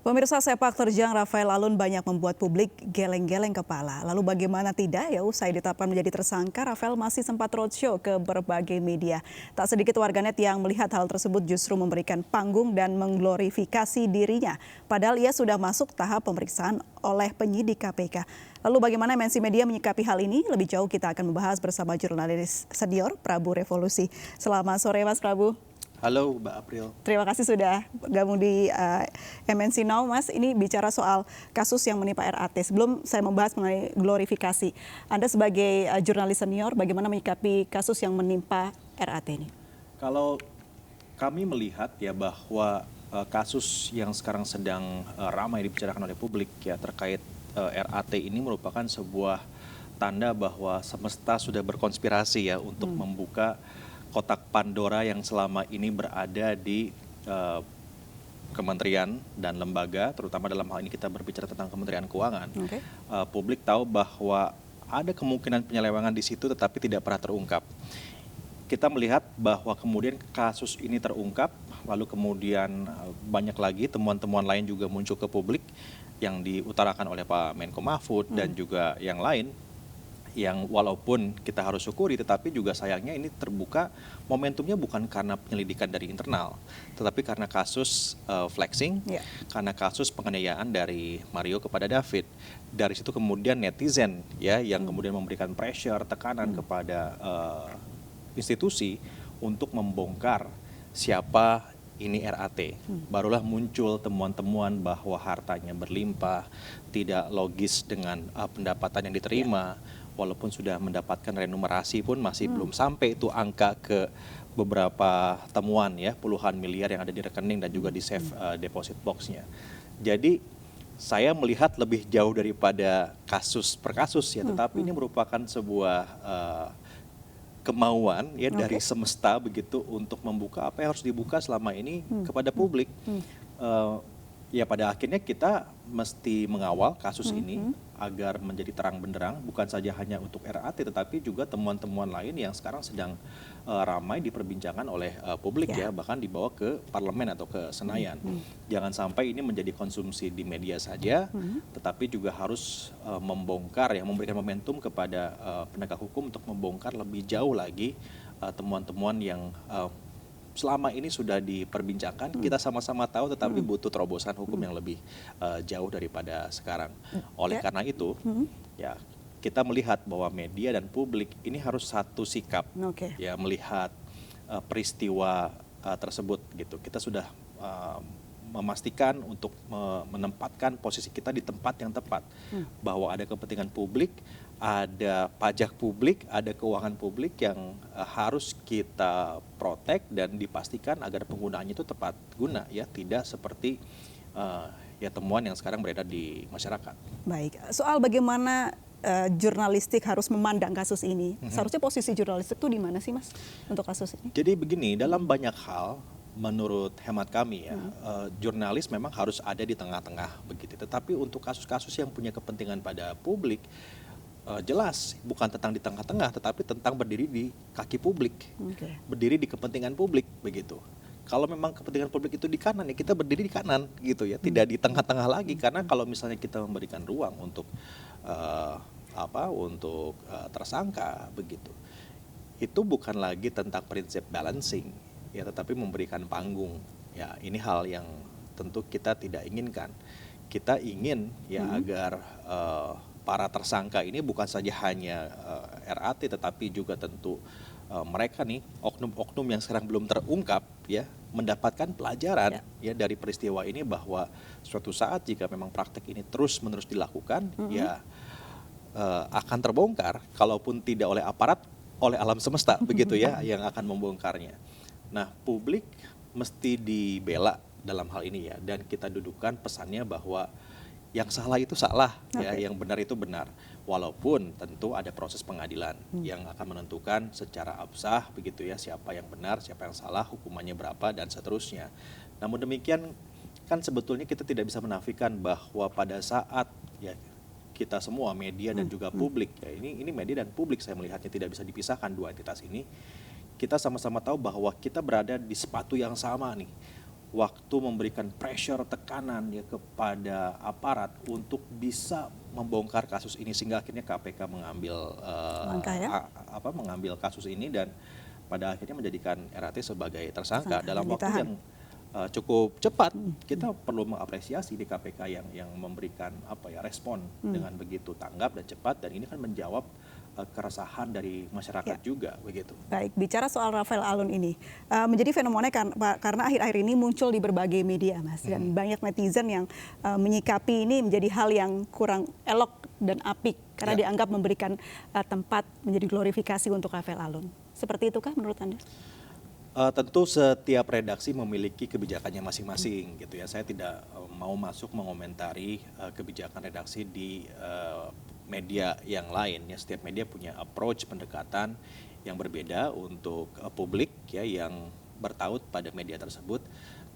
Pemirsa, sepak terjang Rafael Alun banyak membuat publik geleng-geleng kepala. Lalu bagaimana tidak ya, usai ditetapkan menjadi tersangka, Rafael masih sempat roadshow ke berbagai media. Tak sedikit warganet yang melihat hal tersebut justru memberikan panggung dan mengglorifikasi dirinya. Padahal ia sudah masuk tahap pemeriksaan oleh penyidik KPK. Lalu bagaimana MNC Media menyikapi hal ini? Lebih jauh kita akan membahas bersama jurnalis senior Prabu Revolusi. Selamat sore Mas Prabu. Halo Mbak April. Terima kasih sudah gabung di MNC Now, Mas. Ini bicara soal kasus yang menimpa RAT. Sebelum saya membahas mengenai glorifikasi, Anda sebagai jurnalis senior, bagaimana menyikapi kasus yang menimpa RAT ini? Kalau kami melihat ya bahwa kasus yang sekarang sedang ramai dibicarakan oleh publik ya terkait RAT ini merupakan sebuah tanda bahwa semesta sudah berkonspirasi ya untuk membuka kotak Pandora yang selama ini berada di kementerian dan lembaga, terutama dalam hal ini kita berbicara tentang Kementerian Keuangan. Publik tahu bahwa ada kemungkinan penyelewengan di situ tetapi tidak pernah terungkap. Kita melihat bahwa kemudian kasus ini terungkap, lalu kemudian banyak lagi temuan-temuan lain juga muncul ke publik yang diutarakan oleh Pak Menko Mahfud dan juga yang lain, yang walaupun kita harus syukuri tetapi juga sayangnya ini terbuka momentumnya bukan karena penyelidikan dari internal tetapi karena kasus flexing, karena kasus penganiayaan dari Mario kepada David. Dari situ kemudian netizen ya yang kemudian memberikan pressure, tekanan kepada institusi untuk membongkar siapa ini RAT. Barulah muncul temuan-temuan bahwa hartanya berlimpah, tidak logis dengan pendapatan yang diterima. Walaupun sudah mendapatkan renumerasi pun masih belum sampai itu angka ke beberapa temuan ya, puluhan miliar yang ada di rekening dan juga di safe deposit box-nya. Jadi saya melihat lebih jauh daripada kasus per kasus ya, tetapi ini merupakan sebuah kemauan ya dari semesta begitu untuk membuka apa yang harus dibuka selama ini kepada publik. Ya pada akhirnya kita mesti mengawal kasus ini agar menjadi terang benderang, bukan saja hanya untuk RAT tetapi juga temuan-temuan lain yang sekarang sedang ramai diperbincangkan oleh publik ya, bahkan dibawa ke parlemen atau ke Senayan. Jangan sampai ini menjadi konsumsi di media saja, tetapi juga harus membongkar ya, memberikan momentum kepada penegak hukum untuk membongkar lebih jauh lagi temuan-temuan yang selama ini sudah diperbincangkan, kita sama-sama tahu tetapi butuh terobosan hukum yang lebih jauh daripada sekarang. Oleh karena itu, ya kita melihat bahwa media dan publik ini harus satu sikap ya melihat peristiwa tersebut gitu. Kita sudah memastikan untuk menempatkan posisi kita di tempat yang tepat, bahwa ada kepentingan publik, ada pajak publik, ada keuangan publik yang harus kita protek dan dipastikan agar penggunaannya itu tepat guna ya, tidak seperti ya temuan yang sekarang beredar di masyarakat. Baik, soal bagaimana jurnalistik harus memandang kasus ini, seharusnya posisi jurnalistik itu di mana sih Mas untuk kasus ini? Jadi begini, dalam banyak hal menurut hemat kami ya, jurnalis memang harus ada di tengah-tengah begitu. Tetapi untuk kasus-kasus yang punya kepentingan pada publik, jelas bukan tentang di tengah-tengah, tetapi tentang berdiri di kaki publik, berdiri di kepentingan publik begitu. Kalau memang kepentingan publik itu di kanan ya kita berdiri di kanan gitu ya, tidak di tengah-tengah lagi. Karena kalau misalnya kita memberikan ruang untuk tersangka begitu, itu bukan lagi tentang prinsip balancing ya, tetapi memberikan panggung ya. Ini hal yang tentu kita tidak inginkan. Kita ingin ya agar para tersangka ini bukan saja hanya RAT tetapi juga tentu mereka nih oknum-oknum yang sekarang belum terungkap ya mendapatkan pelajaran ya dari peristiwa ini, bahwa suatu saat jika memang praktek ini terus-menerus dilakukan ya akan terbongkar, kalaupun tidak oleh aparat, oleh alam semesta begitu ya yang akan membongkarnya. Nah, publik mesti dibela dalam hal ini ya, dan kita dudukan pesannya bahwa yang salah itu salah ya, yang benar itu benar. Walaupun tentu ada proses pengadilan yang akan menentukan secara absah begitu ya, siapa yang benar, siapa yang salah, hukumannya berapa dan seterusnya. Namun demikian kan sebetulnya kita tidak bisa menafikan bahwa pada saat ya kita semua media dan juga publik ya, ini media dan publik saya melihatnya tidak bisa dipisahkan dua entitas ini. Kita sama-sama tahu bahwa kita berada di sepatu yang sama nih. waktu memberikan pressure, tekanan ya kepada aparat untuk bisa membongkar kasus ini, sehingga akhirnya KPK mengambil Langkah ya? mengambil kasus ini dan pada akhirnya menjadikan RAT sebagai tersangka Tersangka dalam dan waktu ditahan. yang cukup cepat. Kita perlu mengapresiasi di KPK yang memberikan respon dengan begitu tanggap dan cepat, dan ini kan menjawab keresahan dari masyarakat juga begitu. Baik, bicara soal Rafael Alun ini menjadi fenomena karena akhir-akhir ini muncul di berbagai media, Mas, dan banyak netizen yang menyikapi ini menjadi hal yang kurang elok dan apik karena dianggap memberikan tempat menjadi glorifikasi untuk Rafael Alun. Seperti itukah menurut Anda? Tentu setiap redaksi memiliki kebijakannya masing-masing gitu ya. Saya tidak mau masuk mengomentari kebijakan redaksi di media yang lain ya. Setiap media punya approach pendekatan yang berbeda untuk publik ya yang bertaut pada media tersebut.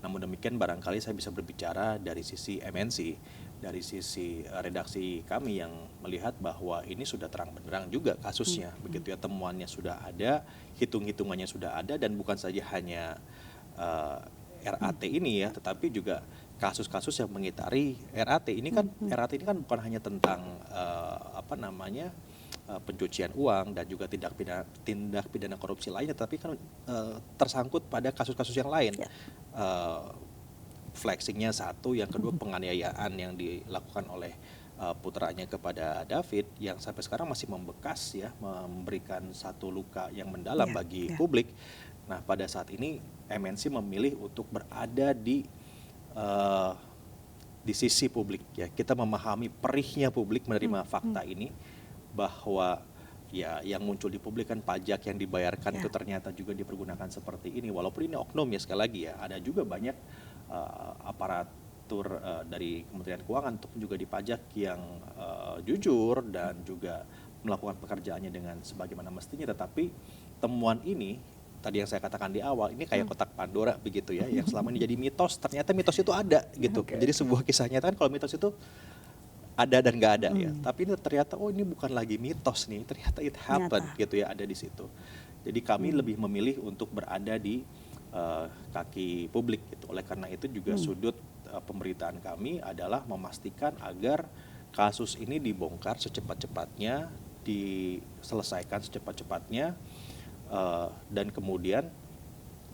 Namun demikian barangkali saya bisa berbicara dari sisi MNC, dari sisi redaksi kami yang melihat bahwa ini sudah terang benderang juga kasusnya begitu ya, temuannya sudah ada, hitung-hitungannya sudah ada, dan bukan saja hanya RAT ini ya, tetapi juga kasus-kasus yang mengitari RAT ini kan. RAT ini kan bukan hanya tentang pencucian uang dan juga tindak pidana korupsi lainnya, tapi kan tersangkut pada kasus-kasus yang lain. Flexingnya satu, yang kedua penganiayaan yang dilakukan oleh putranya kepada David yang sampai sekarang masih membekas ya, memberikan satu luka yang mendalam bagi publik. Nah, pada saat ini MNC memilih untuk berada di sisi publik ya. Kita memahami perihnya publik menerima fakta ini, bahwa ya yang muncul di publik kan pajak yang dibayarkan itu ternyata juga dipergunakan seperti ini, walaupun ini oknum ya, sekali lagi ya, ada juga banyak aparatur dari Kementerian Keuangan ataupun juga di pajak yang jujur dan juga melakukan pekerjaannya dengan sebagaimana mestinya, tetapi temuan ini tadi yang saya katakan di awal, ini kayak kotak Pandora begitu ya, yang selama ini jadi mitos, ternyata mitos itu ada gitu. Jadi sebuah kisah nyata kan, kalau mitos itu ada dan nggak ada ya, tapi ini ternyata ini bukan lagi mitos nih, ternyata it happened gitu ya, ada di situ. Jadi kami lebih memilih untuk berada di kaki publik gitu. Oleh karena itu juga sudut pemberitaan kami adalah memastikan agar kasus ini dibongkar secepat-cepatnya, diselesaikan secepat-cepatnya, dan kemudian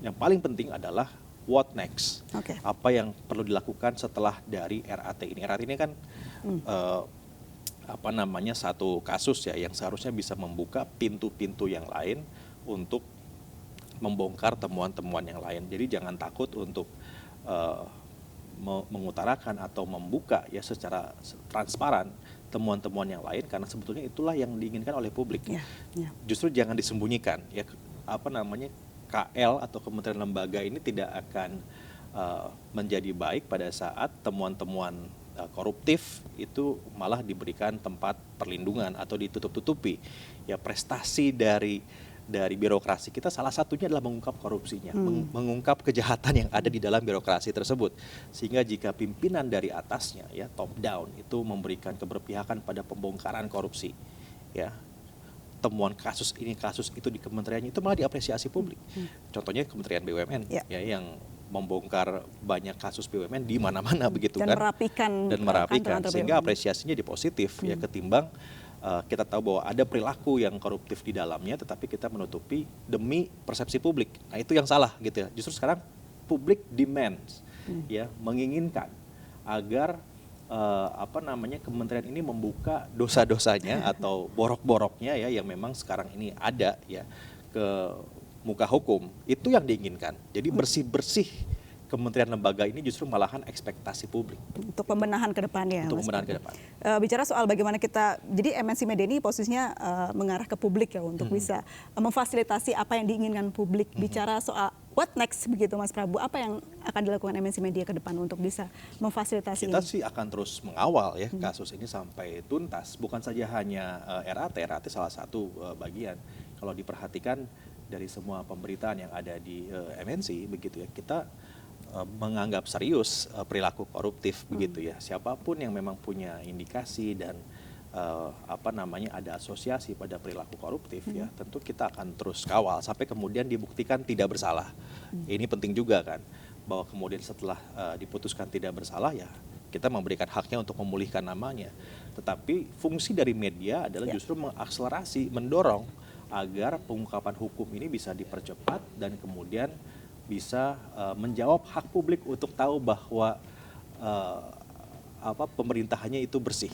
yang paling penting adalah what next, apa yang perlu dilakukan setelah dari RAT ini. RAT ini kan satu kasus ya yang seharusnya bisa membuka pintu-pintu yang lain untuk membongkar temuan-temuan yang lain. Jadi jangan takut untuk mengutarakan atau membuka ya secara transparan temuan-temuan yang lain, karena sebetulnya itulah yang diinginkan oleh publik. Justru jangan disembunyikan ya, KL atau kementerian lembaga ini tidak akan menjadi baik pada saat temuan-temuan koruptif itu malah diberikan tempat perlindungan atau ditutup-tutupi. Ya, prestasi dari birokrasi kita salah satunya adalah mengungkap korupsinya, mengungkap kejahatan yang ada di dalam birokrasi tersebut. Sehingga jika pimpinan dari atasnya ya, top down, itu memberikan keberpihakan pada pembongkaran korupsi ya, temuan kasus ini kasus itu di kementeriannya, itu malah diapresiasi publik. Contohnya Kementerian BUMN ya, yang membongkar banyak kasus BUMN di mana-mana begitu dan kan, merapikan sehingga apresiasinya jadi positif ya, ketimbang kita tahu bahwa ada perilaku yang koruptif di dalamnya tetapi kita menutupi demi persepsi publik. Nah, itu yang salah gitu ya. Justru sekarang publik demands ya, menginginkan agar kementerian ini membuka dosa-dosanya atau borok-boroknya ya yang memang sekarang ini ada ya ke muka hukum. Itu yang diinginkan. Jadi bersih-bersih kementerian lembaga ini justru malahan ekspektasi publik. Untuk pembenahan ke depannya. Untuk pembenahan ke depan. Bicara soal bagaimana kita, jadi MNC Media ini posisinya mengarah ke publik ya, untuk bisa memfasilitasi apa yang diinginkan publik. Bicara soal what next begitu Mas Prabu, apa yang akan dilakukan MNC Media ke depan untuk bisa memfasilitasi kita ini? sih akan terus mengawal ya kasus ini sampai tuntas. Bukan saja hanya RAT salah satu bagian. Kalau diperhatikan dari semua pemberitaan yang ada di MNC begitu ya, kita menganggap serius perilaku koruptif begitu ya. Siapapun yang memang punya indikasi dan ada asosiasi pada perilaku koruptif ya, tentu kita akan terus kawal sampai kemudian dibuktikan tidak bersalah. Ini penting juga kan. bahwa kemudian setelah diputuskan tidak bersalah ya kita memberikan haknya untuk memulihkan namanya. Tetapi fungsi dari media adalah justru mengakselerasi, mendorong agar pengungkapan hukum ini bisa dipercepat dan kemudian bisa menjawab hak publik untuk tahu bahwa pemerintahannya itu bersih.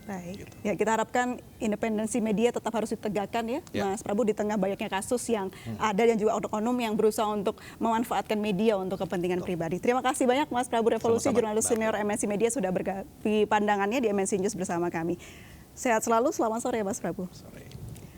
Baik, ya kita harapkan independensi media tetap harus ditegakkan ya, Mas Prabu, di tengah banyaknya kasus yang ada dan juga oknum yang berusaha untuk memanfaatkan media untuk kepentingan pribadi. Terima kasih banyak Mas Prabu Revolusi, jurnalis senior MNC Media sudah berbagi pandangannya di MNC News bersama kami. Sehat selalu, selamat sore Mas Prabu. Sore.